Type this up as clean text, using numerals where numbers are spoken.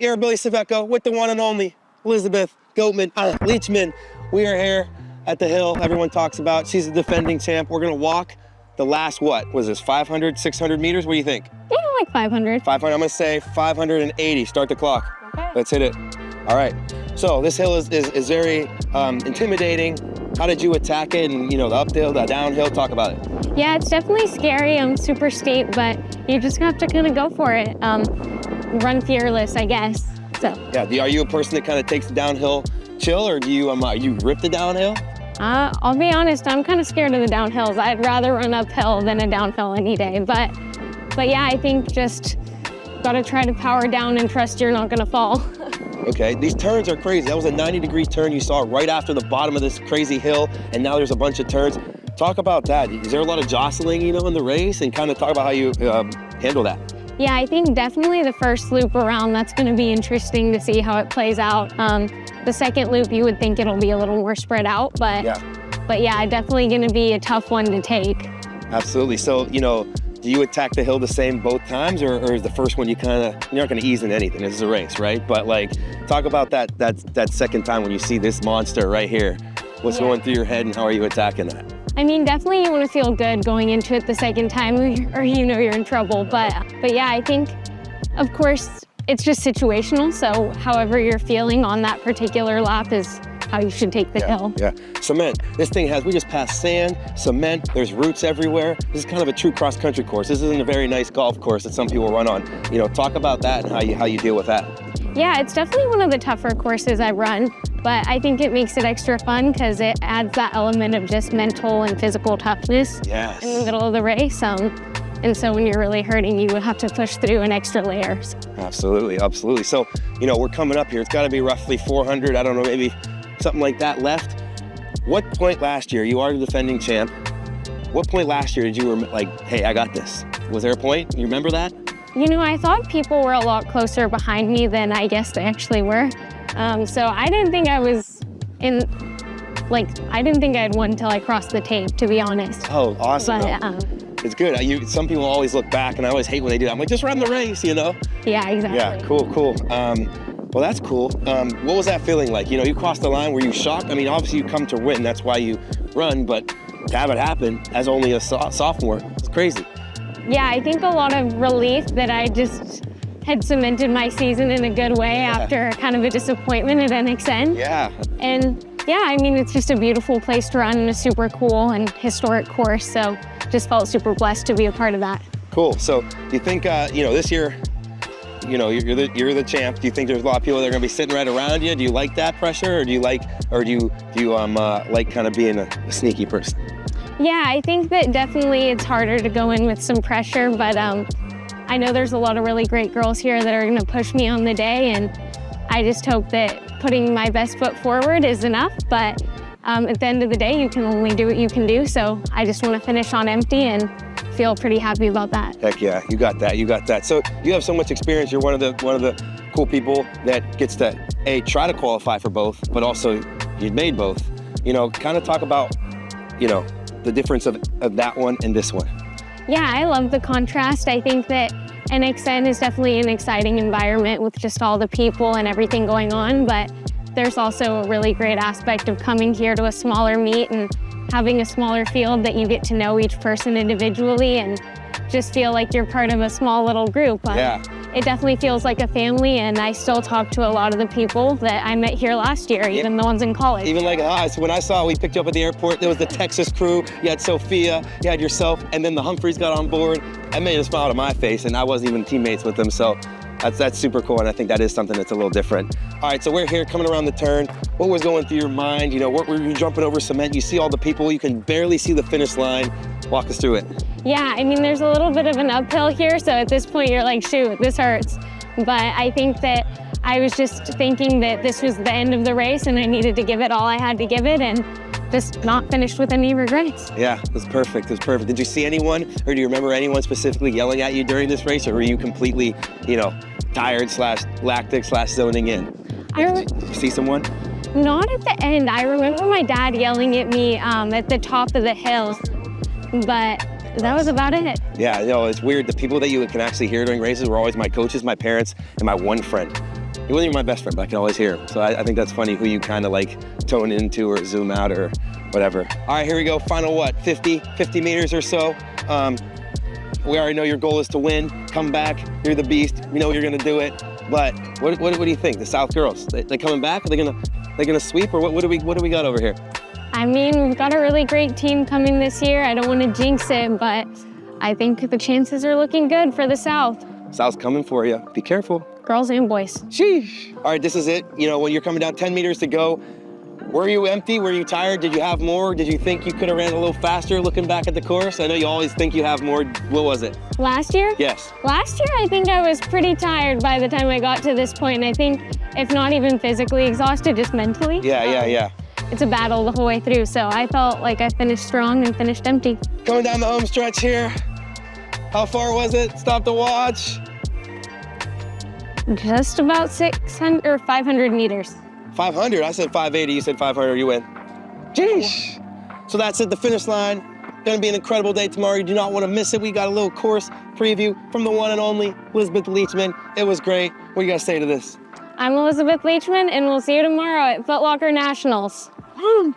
Here, Billy Saveco with the one and only Elizabeth Leachman. We are here at the hill everyone talks about. She's the defending champ. We're gonna walk the last, what was this, 500, 600 meters? What do you think? Yeah, like 500. 500, I'm gonna say 580. Start the clock. Okay. Let's hit it. All right. So this hill is very intimidating. How did you attack it? And the uphill, the downhill, talk about it. Yeah, it's definitely scary. Super steep, but you just have to kind of go for it. Run fearless, I guess. So. Yeah, are you a person that kind of takes the downhill chill, or do you rip the downhill? I'll be honest, I'm kind of scared of the downhills. I'd rather run uphill than a downhill any day. But yeah, I think just gotta try to power down and trust you're not gonna fall. Okay, these turns are crazy. That was a 90-degree turn you saw right after the bottom of this crazy hill, and now there's a bunch of turns. Talk about that. Is there a lot of jostling, in the race, and kind of talk about how you handle that? Yeah, I think definitely the first loop around, that's going to be interesting to see how it plays out. The second loop, you would think it'll be a little more spread out, but yeah, definitely going to be a tough one to take. Absolutely. So, do you attack the hill the same both times, or is the first one you're not going to ease into anything? This is a race, right? But talk about that second time when you see this monster right here. What's going through your head, and how are you attacking that? I mean, definitely you want to feel good going into it the second time, or you're in trouble. But yeah, I think, of course, it's just situational. So however you're feeling on that particular lap is how you should take the hill. Yeah, cement. This thing we just passed sand, cement, there's roots everywhere. This is kind of a true cross-country course. This isn't a very nice golf course that some people run on. Talk about that and how you deal with that. Yeah, it's definitely one of the tougher courses I run, but I think it makes it extra fun because it adds that element of just mental and physical toughness in the middle of the race. And so when you're really hurting, you have to push through an extra layer. Absolutely, absolutely. So, we're coming up here. It's got to be roughly 400, I don't know, maybe something like that left. What point last year, you are the defending champ, what point last year did you were like, hey, I got this? Was there a point? You remember that? I thought people were a lot closer behind me than I guess they actually were. So I didn't think I was I didn't think I'd won until I crossed the tape, to be honest. Oh, awesome. But, it's good. Some people always look back, and I always hate when they do that. I'm like, just run the race, Yeah, exactly. Yeah, cool. Well, that's cool. What was that feeling like? You crossed the line. Were you shocked? I mean, obviously you come to win. That's why you run, but to have it happen as only a sophomore, it's crazy. Yeah, I think a lot of relief that I just had cemented my season in a good way after kind of a disappointment at NXN. Yeah. And yeah, I mean, it's just a beautiful place to run and a super cool and historic course. So just felt super blessed to be a part of that. Cool. So do you think, this year, you're the champ. Do you think there's a lot of people that are going to be sitting right around you? Do you like that pressure, or do you like kind of being a sneaky person? Yeah, I think that definitely it's harder to go in with some pressure, but I know there's a lot of really great girls here that are going to push me on the day, and I just hope that putting my best foot forward is enough. But at the end of the day, you can only do what you can do, so I just want to finish on empty and feel pretty happy about that. Heck yeah, you got that. So you have so much experience. You're one of the cool people that gets to try to qualify for both, but also you made both. Kind of talk about the difference of that one and this one. Yeah, I love the contrast. I think that NXN is definitely an exciting environment with just all the people and everything going on, but there's also a really great aspect of coming here to a smaller meet and having a smaller field that you get to know each person individually and just feel like you're part of a small little group. It definitely feels like a family, and I still talk to a lot of the people that I met here last year, even the ones in college. Even like us, when we picked you up at the airport, there was the Texas crew, you had Sophia, you had yourself, and then the Humphreys got on board. That made a smile to my face, and I wasn't even teammates with them, so that's super cool, and I think that is something that's a little different. All right, so we're here coming around the turn. What was going through your mind? Were you jumping over cement? You see all the people, you can barely see the finish line. Walk us through it. Yeah, I mean, there's a little bit of an uphill here, so at this point you're like, shoot, this hurts. But I think that I was just thinking that this was the end of the race and I needed to give it all I had to give it, and just not finished with any regrets. Yeah, it was perfect. Did you see anyone, or do you remember anyone specifically yelling at you during this race, or were you completely, tired / lactic / zoning in? Did you see someone? Not at the end. I remember my dad yelling at me at the top of the hill, but that was about it. Yeah, it's weird. The people that you can actually hear during races were always my coaches, my parents, and my one friend. He wasn't even my best friend, but I could always hear him. So I think that's funny who you kind of like tone into or zoom out or whatever. All right, here we go. Final what, 50 meters or so. We already know your goal is to win, come back, you're the beast. We know you're gonna do it. But what do you think? The South girls, they coming back? Are they gonna sweep, or what do we got over here? I mean, we've got a really great team coming this year. I don't want to jinx it, but I think the chances are looking good for the South. South's coming for you. Be careful. Girls and boys. Sheesh. All right, this is it. You know, when you're coming down 10 meters to go, were you empty? Were you tired? Did you have more? Did you think you could have ran a little faster looking back at the course? I know you always think you have more. What was it? Last year? Yes. Last year, I think I was pretty tired by the time I got to this point. And I think, if not even physically exhausted, just mentally. Yeah. It's a battle the whole way through, so I felt like I finished strong and finished empty. Coming down the home stretch here. How far was it? Stop to watch. Just about 600 or 500 meters. 500, I said 580, you said 500, you win. Jeez. So that's it, the finish line. Gonna be an incredible day tomorrow. You do not wanna miss it. We got a little course preview from the one and only Elizabeth Leachman. It was great. What do you guys say to this? I'm Elizabeth Leachman, and we'll see you tomorrow at Foot Locker Nationals. Woo.